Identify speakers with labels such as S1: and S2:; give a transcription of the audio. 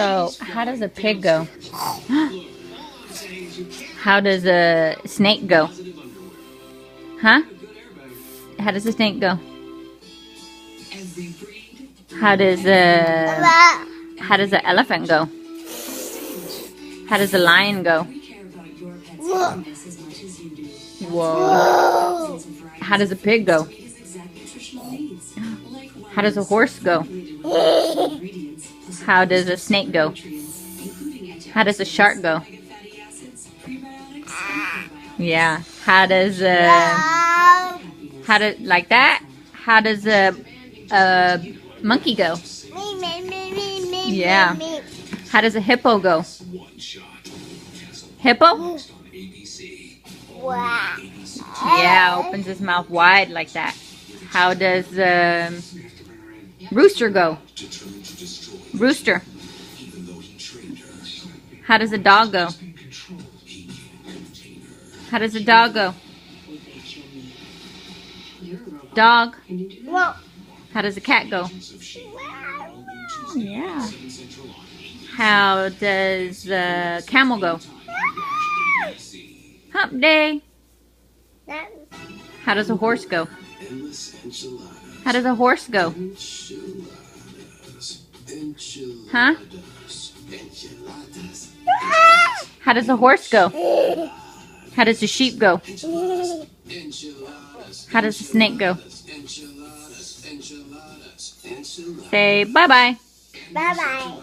S1: So, how does a pig go? How does a snake go? Huh? How does a snake go? How does an elephant go? How does a lion go? Whoa. How does a pig go? How does a horse go? How does a snake go? How does a shark go? Yeah. Like that? How does a monkey go? Yeah. How does a hippo go? Hippo? Yeah, opens his mouth wide like that. How does rooster go? Rooster. How does a dog go? How does a dog go? Dog. How does a cat go? Yeah. How does a camel go? Hump day. How does a horse go? How does a horse go? Huh? How does a horse go? How does a sheep go? How does a snake go? Say bye-bye.
S2: Bye-bye.